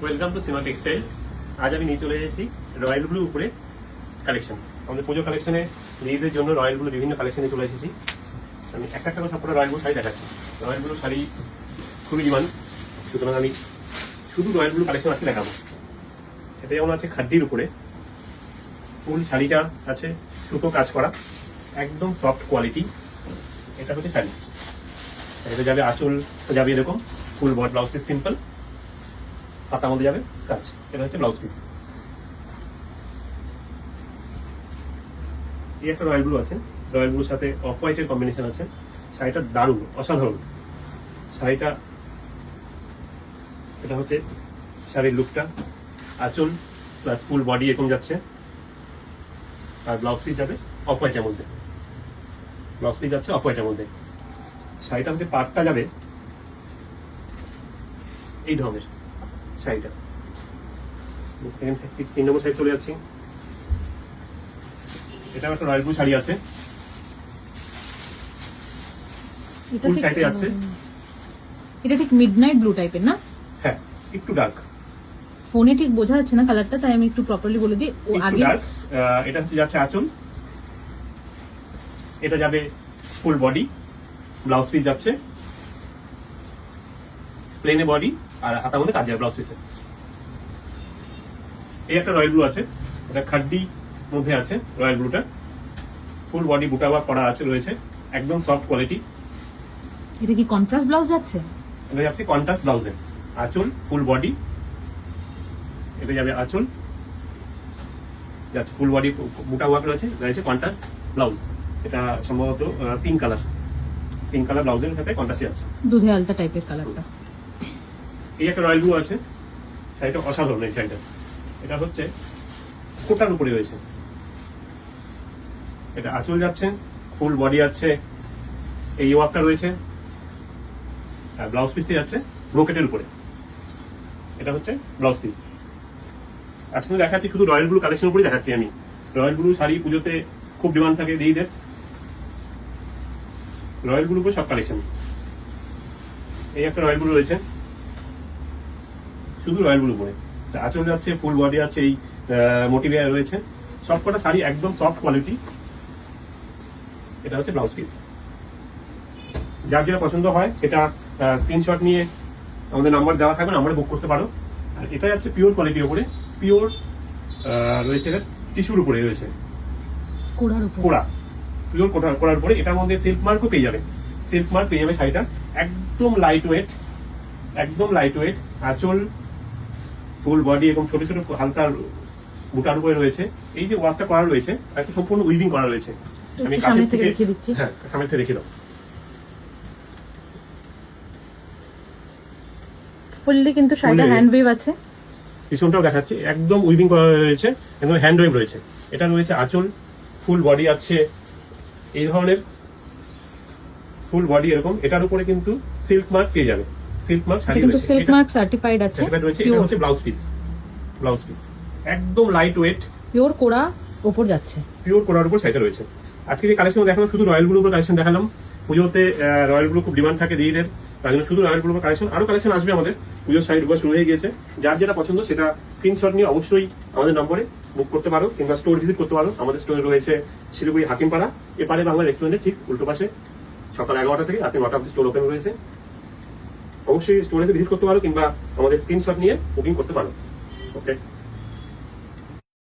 Welcome to Seema textile. আজ আমি নিয়ে চলে এসেছি রয়্যাল ব্লু উপরে কালেকশন। আমাদের পুজো কালেকশনে মেয়েদের জন্য রয়্যাল ব্লু বিভিন্ন কালেকশনে চলে এসেছি। আমি একটা করে সবকটা রয়্যাল ব্লু শাড়ি দেখাচ্ছি। রয়্যাল ব্লু শাড়ি খুবই ডিমান্ড, সুতরাং আমি শুধু রয়্যাল ব্লু কালেকশন আজকে দেখাবো। এটা যেমন আছে খাড্ডির উপরে, ফুল শাড়িটা আছে সুতো কাজ করা, একদম সফট কোয়ালিটি। এটা হচ্ছে শাড়ি, এটা যাবে আঁচল যাবে এরকম ফুল বড, ব্লাউজ পিস সিম্পল, পাতার মধ্যে যাবে কাজ। এটা হচ্ছে ব্লাউজ পিস। এই একটা রয়্যাল ব্লু আছে, রয়্যাল ব্লুর সাথে অফ হোয়াইটের কম্বিনেশন আছে। শাড়িটা দারুণ, অসাধারণ শাড়িটা। এটা হচ্ছে শাড়ির লুকটা, আঁচল প্লাস ফুল বডি এরকম যাচ্ছে, আর ব্লাউজ পিস যাবে অফ হোয়াইটের মধ্যে। ব্লাউজ পিস যাচ্ছে অফ হোয়াইটের মধ্যে। শাড়িটা হচ্ছে পাটটা যাবে এই ধরনের শাড়িটা। সেকেন্ড 3 নম্বর সাইড চলে যাচ্ছি। এটা একটা রয়্যাল ব্লু শাড়ি আছে, ফুল শাড়িতে আছে। এটা ঠিক মিডনাইট ব্লু টাইপের না? হ্যাঁ, একটু ডার্ক। ফোনে ঠিক বোঝা যাচ্ছে না কালারটা, তাই আমি একটু প্রপারলি বলে দিই। ও আগে এটা হচ্ছে যাচ্ছে আঁচল, এটা যাবে ফুল বডি, ব্লাউজ পিস যাচ্ছে প্লেনে বডি, আর হাতার মধ্যে কাজ যাবে ব্লাউজ পিসে। এই একটা রয়্যাল ব্লু আছে, এটা খাড্ডি মধ্যে আছে রয়্যাল ব্লুটা, ফুল বডি বুটা ওয়ার্ক করা আছে রয়েছে, একদম সফট কোয়ালিটি। এটা কি কন্ট্রাস্ট ব্লাউজ যাচ্ছে? এটা যাচ্ছে কন্ট্রাস্ট ব্লাউজে, আঁচল ফুল বডি, এটা যাবে আঁচল যাচ্ছে ফুল বডি বুটা ওয়ার্ক রয়েছে কন্ট্রাস্ট ব্লাউজ। এটা সম্ভবত পিঙ্ক কালার ব্লাউজের সাথে কন্ট্রাস্টে আছে, দুধে আলতা টাইপের কালারটা। এই একটা রয়্যাল ব্লু আছে, শাড়িটা অসাধারণ। এই শাড়িটা এটা হচ্ছে কোটার উপরে রয়েছে, এটা আঁচল যাচ্ছে, ফুল বডি আছে, এই ওয়ার্কটা রয়েছে, আর ব্লাউজ পিসটি যাচ্ছে ব্রোকেটের উপরে। এটা হচ্ছে ব্লাউজ পিস। আজকে দেখাচ্ছি শুধু রয়্যাল ব্লু কালেকশন উপরে দেখাচ্ছি আমি। রয়্যাল ব্লু শাড়ি পুজোতে খুব ডিমান্ড থাকে দিদিদের, রয়্যাল ব্লু উপরে সব কালেকশন। এই একটা রয়্যাল ব্লু রয়েছে, শুধু রয়্যাল ব্লু উপরে আঁচল যাচ্ছে, ফুল বডি আছে, এই মোটিভে রয়েছে। সবকটা শাড়ি একদম সফট কোয়ালিটি। এটা হচ্ছে ব্লাউজ পিস। যার যেটা পছন্দ হয় সেটা স্ক্রিনশট নিয়ে আমাদের নাম্বার দেওয়া থাকবে, নাম্বারে বুক করতে পারো। আর এটা যাচ্ছে পিওর কোয়ালিটির উপরে, পিওর রয়েছে, টিস্যুর উপরে রয়েছে, কোড়া, পিওর কোড়ার উপরে। এটার মধ্যে সিল্ক মার্কও পেয়ে যাবে, সিল্ক মার্ক পেয়ে যাবে শাড়িটা। একদম লাইট ওয়েট, একদম লাইট ওয়েট। আঁচল ফুল বডি এবং ছোট ছোট হালকা বুটার উপরে রয়েছে। এই যে ওয়ার্কটা করা রয়েছে একটা সম্পূর্ণ উইভিং করা রয়েছে। আমি কাছে থেকে রেখে দিচ্ছি। হ্যাঁ, সামনে থেকে রেখে দাও। ফুললি কিন্তু শাড়িটা হ্যান্ড ওয়েভ আছে, পিছনটাও দেখাচ্ছি, একদম উইভিং করা রয়েছে, একদম হ্যান্ড ওয়েভ রয়েছে। এটা রয়েছে আঁচল, ফুল বডি আছে এই ধরনের, ফুল বডি এরকম। এটার উপরে কিন্তু সিল্ক মার্ক পেয়ে যাবে, সিল্ক মার্ক শাড়ি কিন্তু রয়েছে, সিল্ক মার্ক সার্টিফাইড আছে। এটা হচ্ছে ব্লাউজ পিস, ব্লাউজ পিস একদম লাইট ওয়েট, পিওর কোড়া উপর যাচ্ছে, পিওর কোড়ার উপর শাড়িটা রয়েছে। আজকে যে কালেকশন দেখালাম শুধু রয়্যাল ব্লুর উপর কালেকশন দেখালাম। পুজোতে রয়্যাল ব্লু খুব ডিমান্ড থাকে দিদিদের, তার জন্য শুধু রয়্যাল ব্লুর উপর কালেকশন। আরো কালেকশন আসবে আমাদের, পুজোর শাড়ি ঢোকা শুরু হয়ে গিয়েছে। যার যেটা পছন্দ সেটা স্ক্রিনশট নিয়ে অবশ্যই আমাদের নম্বরে বুক করতে পারো, কিংবা স্টোর ভিজিট করতে পারো। আমাদের স্টোরে রয়েছে শিলিগুড়ি হাকিমপাড়া, এপারে বাংলা রেস্টুরেন্টের ঠিক উল্টো পাশে। সকাল 11টা থেকে রাতে 9টা অবধি স্টোর ওপেন রয়েছে। অবশ্যই স্টোরে ভিজিট করতে পারো, কিংবা আমাদের স্ক্রিনশট নিয়ে বুকিং করতে পারো। ওকে।